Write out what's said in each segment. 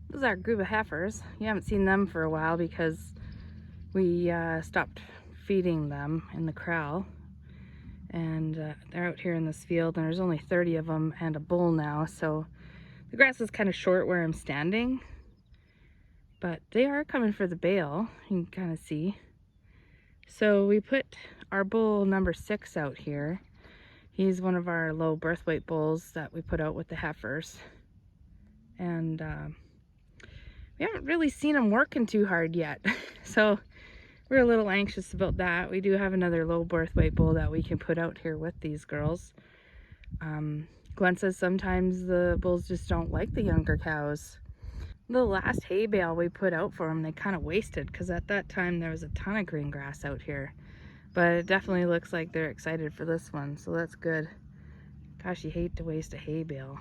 This is our group of heifers. You haven't seen them for a while because we stopped feeding them in the corral. And they're out here in this field, and there's only 30 of them and a bull now, so the grass is kind of short where I'm standing. But they are coming for the bale, you can kind of see. So we put our bull number 6 out here. He's one of our low birth weight bulls that we put out with the heifers. And we haven't really seen him working too hard yet. So we're a little anxious about that. We do have another low birth weight bull that we can put out here with these girls. Glenn says sometimes the bulls just don't like the younger cows. The last hay bale we put out for them, they kind of wasted because at that time there was a ton of green grass out here. But it definitely looks like they're excited for this one, so that's good. Gosh, you hate to waste a hay bale.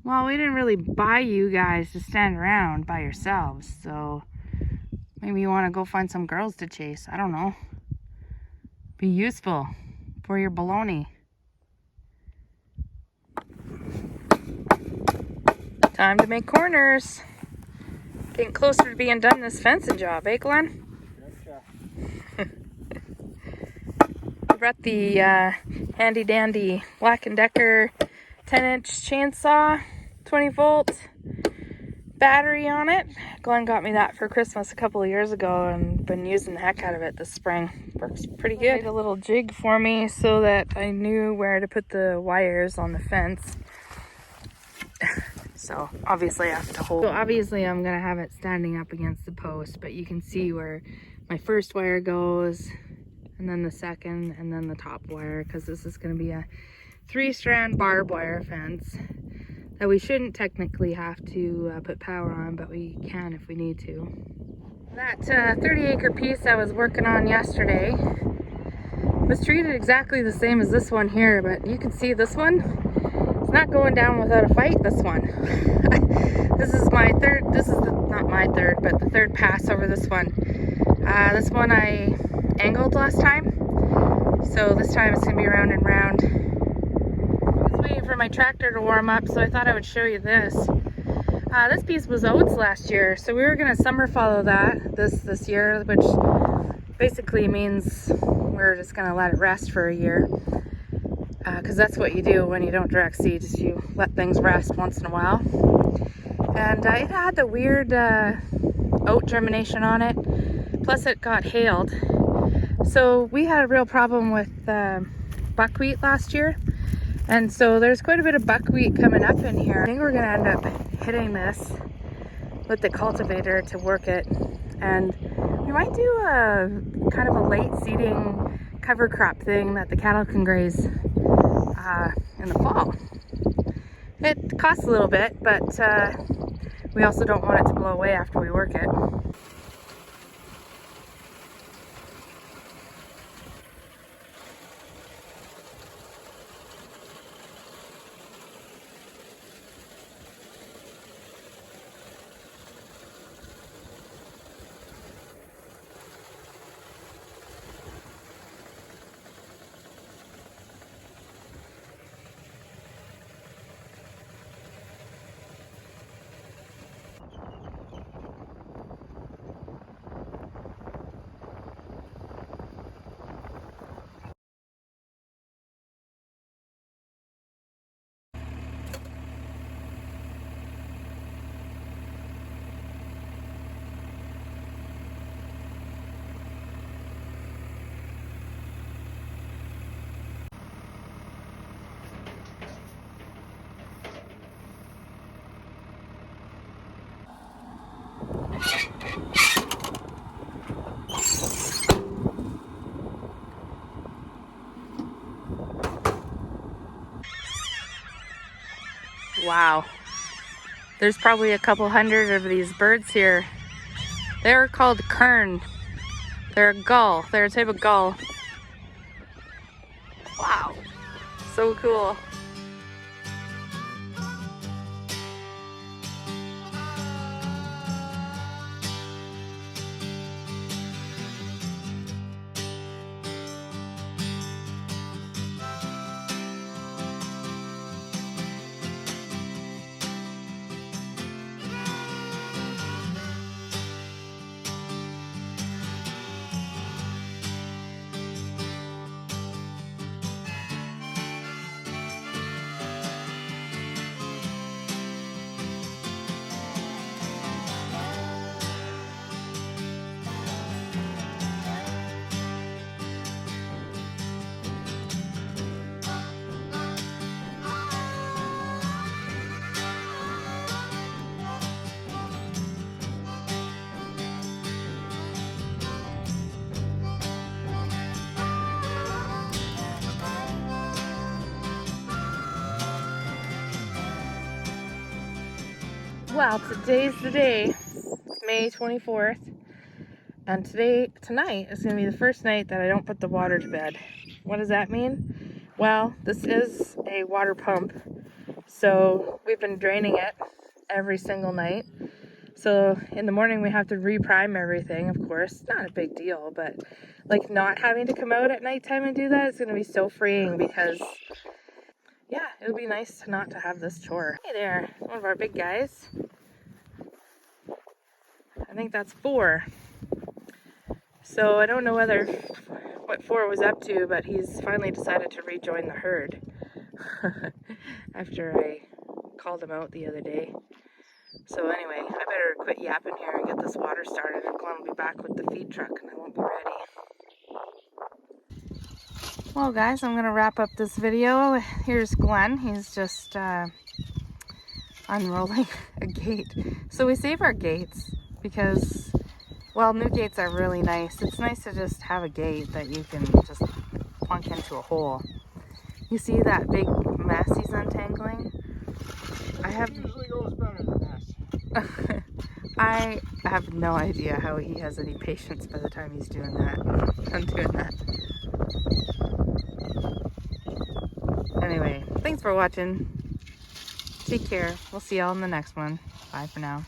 Well, we didn't really buy you guys to stand around by yourselves, so maybe you want to go find some girls to chase. I don't know. Be useful for your baloney. Time to make corners. Getting closer to being done this fencing job, eh, Glenn? We brought the handy dandy Black & Decker 10-inch chainsaw, 20-volt battery on it. Glenn got me that for Christmas a couple of years ago and been using the heck out of it this spring. Works pretty good. Made a little jig for me so that I knew where to put the wires on the fence. So obviously I have to hold. So obviously I'm gonna have it standing up against the post, but you can see where my first wire goes, and then the second, and then the top wire, because this is gonna be a 3-strand barbed wire fence that we shouldn't technically have to put power on, but we can if we need to. That 30-acre piece I was working on yesterday was treated exactly the same as this one here, but you can see this one, it's not going down without a fight, this one. This is my third, not my third, but the third pass over this one. This one I angled last time, so this time it's gonna be round and round. I was waiting for my tractor to warm up, so I thought I would show you this. This piece was oats last year, so we were gonna summer fallow that this year, which basically means we're just gonna let it rest for a year. Because that's what you do when you don't direct seed, is you let things rest once in a while. And it had the weird oat germination on it, plus it got hailed. So we had a real problem with buckwheat last year, and so there's quite a bit of buckwheat coming up in here. I think we're gonna end up hitting this with the cultivator to work it, and we might do a kind of a late seeding cover crop thing that the cattle can graze in the fall. It costs a little bit, but we also don't want it to blow away after we work it. Wow. There's probably a couple hundred of these birds here. They're called kern. They're a gull. They're a type of gull. Wow. So cool. Well, today's the day. It's May 24th. And tonight is going to be the first night that I don't put the water to bed. What does that mean? Well, this is a water pump. So we've been draining it every single night. So in the morning we have to reprime everything, of course. Not a big deal, but like not having to come out at nighttime and do that is going to be so freeing because, yeah, it would be nice not to have this chore. Hey there, one of our big guys. I think that's 4. So I don't know what 4 was up to, but he's finally decided to rejoin the herd after I called him out the other day. So anyway, I better quit yapping here and get this water started. I'm going to be back with the feed truck and I won't be ready. Well guys, I'm going to wrap up this video. Here's Glenn. He's just unrolling a gate. So we save our gates because, well, new gates are really nice. It's nice to just have a gate that you can just plunk into a hole. You see that big mess he's untangling? It usually goes better than that. I have no idea how he has any patience by the time he's doing that. I'm doing that. Anyway, thanks for watching. Take care. We'll see y'all in the next one. Bye for now.